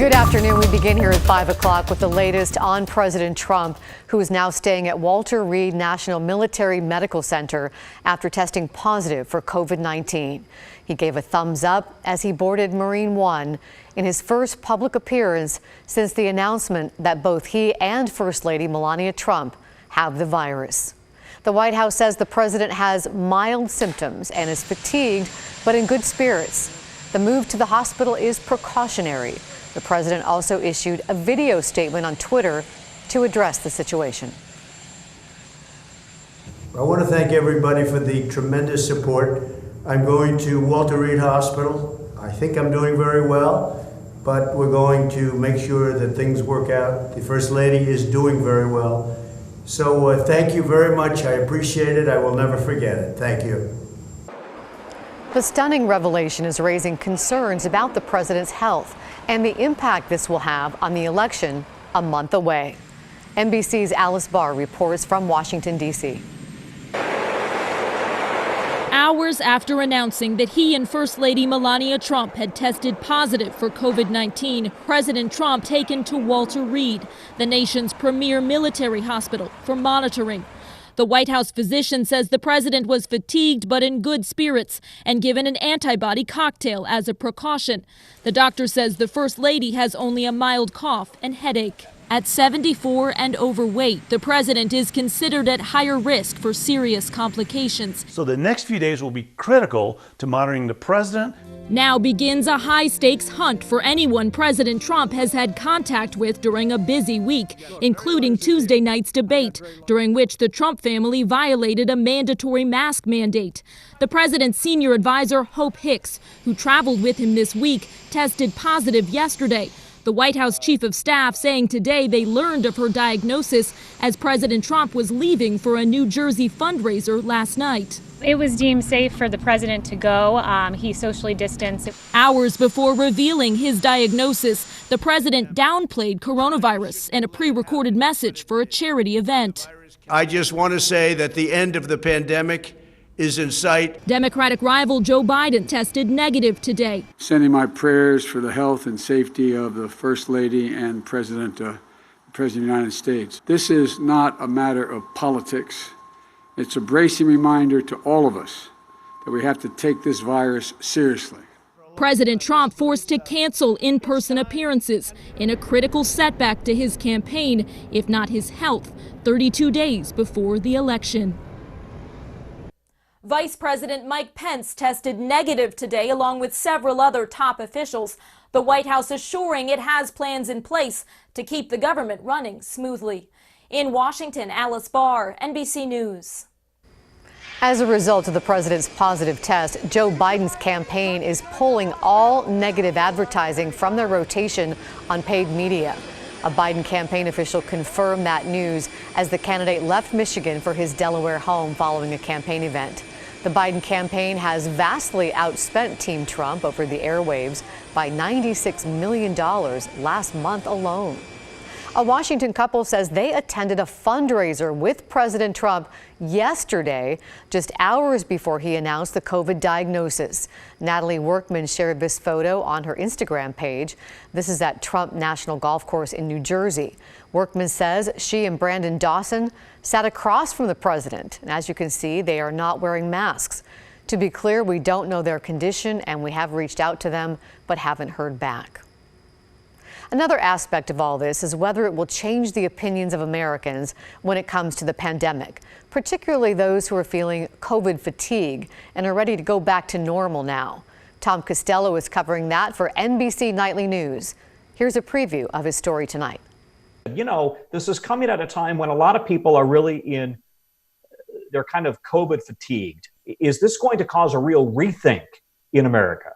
Good afternoon. We begin here at 5 o'clock with the latest on President Trump, who is now staying at Walter Reed National Military Medical Center after testing positive for COVID-19. He gave a thumbs up as he boarded Marine One in his first public appearance since the announcement that both he and First Lady Melania Trump have the virus. The White House says the president has mild symptoms and is fatigued, but in good spirits. The move to the hospital is precautionary. The president also issued a video statement on Twitter to address the situation. I want to thank everybody for the tremendous support. I'm going to Walter Reed Hospital. I think I'm doing very well, but we're going to make sure that things work out. The First Lady is doing very well. So thank you very much. I appreciate it. I will never forget it. Thank you. The stunning revelation is raising concerns about the president's health and the impact this will have on the election a month away. NBC's Alice Barr reports from Washington, D.C. Hours after announcing that he and First Lady Melania Trump had tested positive for COVID-19, President Trump taken to Walter Reed, the nation's premier military hospital, for monitoring. The White House physician says the president was fatigued but in good spirits and given an antibody cocktail as a precaution. The doctor says the First Lady has only a mild cough and headache. At 74 and overweight, the president is considered at higher risk for serious complications. So the next few days will be critical to monitoring the president. Now begins a high-stakes hunt for anyone President Trump has had contact with during a busy week, including Tuesday night's debate, during which the Trump family violated a mandatory mask mandate. The president's senior advisor, Hope Hicks, who traveled with him this week, tested positive yesterday. The White House chief of staff saying today they learned of her diagnosis as President Trump was leaving for a New Jersey fundraiser last night. It was deemed safe for the president to go. He socially distanced. Hours before revealing his diagnosis, the president downplayed coronavirus in a pre-recorded message for a charity event. I just want to say that the end of the pandemic is in sight. Democratic rival Joe Biden tested negative today. Sending my prayers for the health and safety of the First Lady and President of the United States. This is not a matter of politics. It's a bracing reminder to all of us that we have to take this virus seriously. President Trump forced to cancel in-person appearances in a critical setback to his campaign, if not his health, 32 days before the election. Vice President Mike Pence tested negative today, along with several other top officials. The White House assuring it has plans in place to keep the government running smoothly. In Washington, Alice Barr, NBC News. As a result of the president's positive test, Joe Biden's campaign is pulling all negative advertising from their rotation on paid media. A Biden campaign official confirmed that news as the candidate left Michigan for his Delaware home following a campaign event. The Biden campaign has vastly outspent Team Trump over the airwaves by $96 million last month alone. A Washington couple says they attended a fundraiser with President Trump yesterday, just hours before he announced the COVID diagnosis. Natalie Workman shared this photo on her Instagram page. This is at Trump National Golf Course in New Jersey. Workman says she and Brandon Dawson sat across from the president. And as you can see, they are not wearing masks. To be clear, we don't know their condition and we have reached out to them but haven't heard back. Another aspect of all this is whether it will change the opinions of Americans when it comes to the pandemic, particularly those who are feeling COVID fatigue and are ready to go back to normal now. Tom Costello is covering that for NBC Nightly News. Here's a preview of his story tonight. You know, this is coming at a time when a lot of people are really they're kind of COVID fatigued. Is this going to cause a real rethink in America?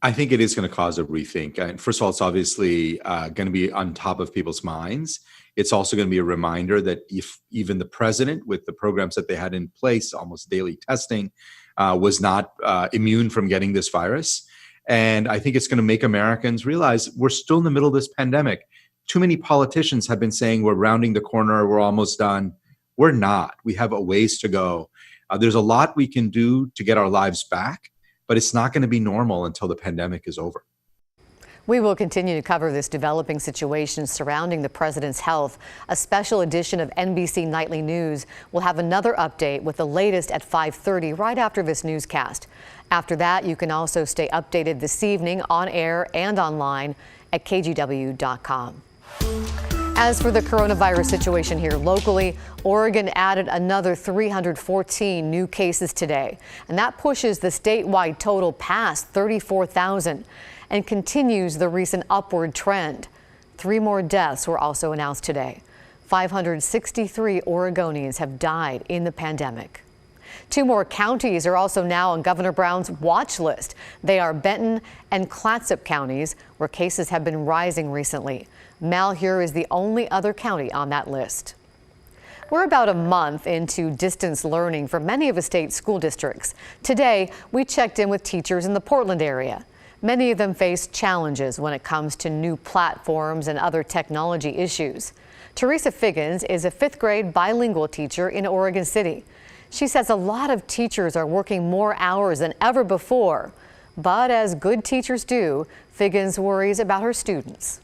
I think it is going to cause a rethink. And first of all, it's obviously going to be on top of people's minds. It's also going to be a reminder that if even the president, with the programs that they had in place, almost daily testing, was not immune from getting this virus. And I think it's going to make Americans realize we're still in the middle of this pandemic. Too many politicians have been saying we're rounding the corner, we're almost done. We're not. We have a ways to go. There's a lot we can do to get our lives back, but it's not going to be normal until the pandemic is over. We will continue to cover this developing situation surrounding the president's health. A special edition of NBC Nightly News will have another update with the latest at 5:30 right after this newscast. After that, you can also stay updated this evening on air and online at kgw.com. As for the coronavirus situation here locally, Oregon added another 314 new cases today, and that pushes the statewide total past 34,000 and continues the recent upward trend. 3 more deaths were also announced today. 563 Oregonians have died in the pandemic. 2 more counties are also now on Governor Brown's watch list. They are Benton and Clatsop counties, where cases have been rising recently. Malheur is the only other county on that list. We're about a month into distance learning for many of the state's school districts. Today, we checked in with teachers in the Portland area. Many of them face challenges when it comes to new platforms and other technology issues. Teresa Figgins is a 5th grade bilingual teacher in Oregon City. She says a lot of teachers are working more hours than ever before. But as good teachers do, Figgins worries about her students.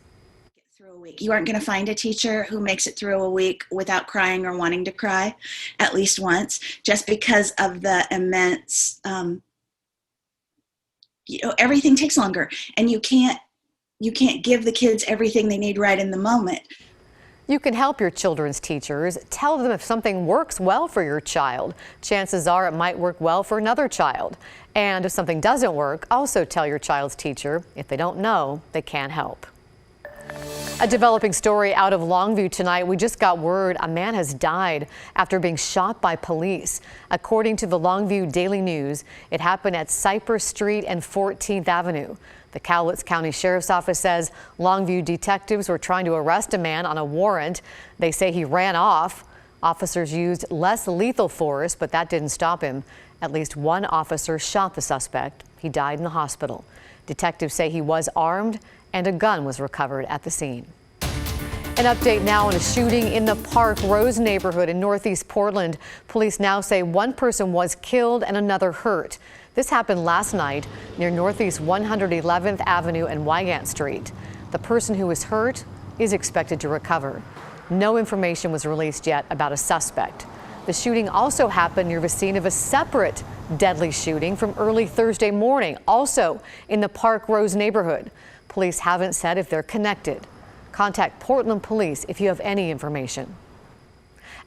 You aren't going to find a teacher who makes it through a week without crying or wanting to cry at least once, just because of the immense, everything takes longer, and you can't give the kids everything they need right in the moment. You can help your children's teachers. Tell them if something works well for your child. Chances are it might work well for another child. And if something doesn't work, also tell your child's teacher. If they don't know, they can't help. A developing story out of Longview tonight. We just got word a man has died after being shot by police. According to the Longview Daily News, it happened at Cypress Street and 14th Avenue. The Cowlitz County Sheriff's Office says Longview detectives were trying to arrest a man on a warrant. They say he ran off. Officers used less lethal force, but that didn't stop him. At least 1 officer shot the suspect. He died in the hospital. Detectives say he was armed and a gun was recovered at the scene. An update now on a shooting in the Park Rose neighborhood in Northeast Portland. Police now say 1 person was killed and another hurt. This happened last night near Northeast 111th Avenue and Wygant Street. The person who was hurt is expected to recover. No information was released yet about a suspect. The shooting also happened near the scene of a separate deadly shooting from early Thursday morning, also in the Park Rose neighborhood. Police haven't said if they're connected. Contact Portland Police if you have any information.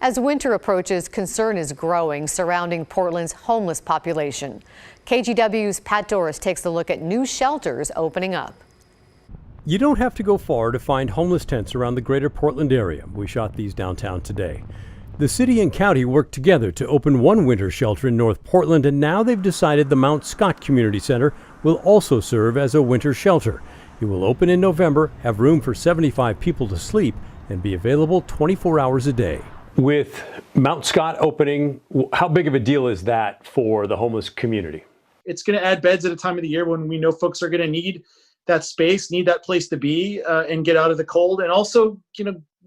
As winter approaches, concern is growing surrounding Portland's homeless population. KGW's Pat Doris takes a look at new shelters opening up. You don't have to go far to find homeless tents around the greater Portland area. We shot these downtown today. The city and county worked together to open one winter shelter in North Portland, and now they've decided the Mount Scott Community Center will also serve as a winter shelter. It will open in November, have room for 75 people to sleep, and be available 24 hours a day. With Mount Scott opening, how big of a deal is that for the homeless community? It's going to add beds at a time of the year when we know folks are going to need that space, need that place to be, and get out of the cold, and also,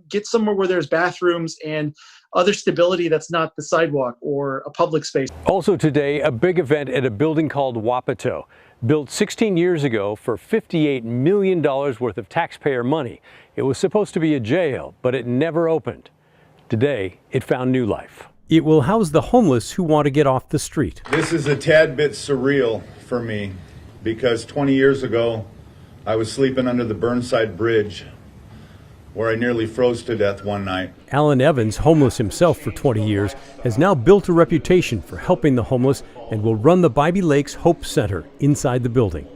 get somewhere where there's bathrooms and other stability that's not the sidewalk or a public space. Also today, a big event at a building called Wapato. Built 16 years ago for $58 million worth of taxpayer money. It was supposed to be a jail, but it never opened. Today, it found new life. It will house the homeless who want to get off the street. This is a tad bit surreal for me because 20 years ago, I was sleeping under the Burnside Bridge where I nearly froze to death one night. Alan Evans, homeless himself for 20 years, has now built a reputation for helping the homeless and will run the Bybee Lakes Hope Center inside the building.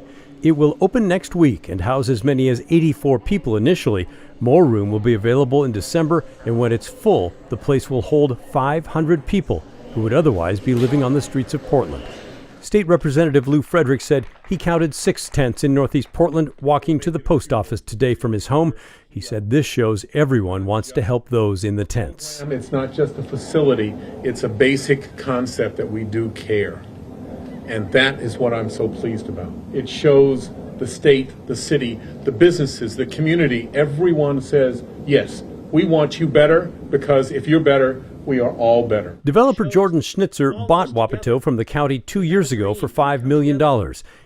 It will open next week and house as many as 84 people initially. More room will be available in December, and when it's full, the place will hold 500 people who would otherwise be living on the streets of Portland. State Representative Lou Frederick said he counted 6 tents in Northeast Portland walking to the post office today from his home. He said this shows everyone wants to help those in the tents. It's not just a facility, it's a basic concept that we do care. And that is what I'm so pleased about. It shows the state, the city, the businesses, the community, everyone says, yes, we want you better because if you're better, we are all better. Developer Jordan Schnitzer bought Wapato from the county 2 years ago for $5 million.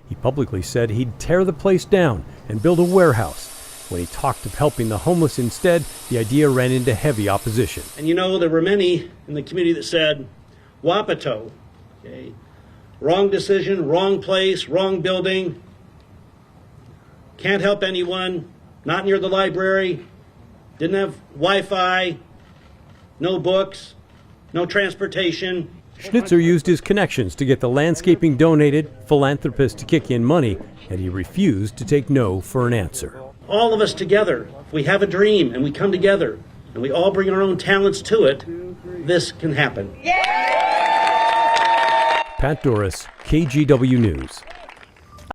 He publicly said he'd tear the place down and build a warehouse. When he talked of helping the homeless instead, the idea ran into heavy opposition. And you know, there were many in the community that said, Wapato, okay, wrong decision, wrong place, wrong building, can't help anyone, not near the library, didn't have Wi-Fi, no books, no transportation. Schnitzer used his connections to get the landscaping donated, philanthropists to kick in money, and he refused to take no for an answer. All of us together, if we have a dream and we come together and we all bring our own talents to it, this can happen. Pat Doris, KGW News.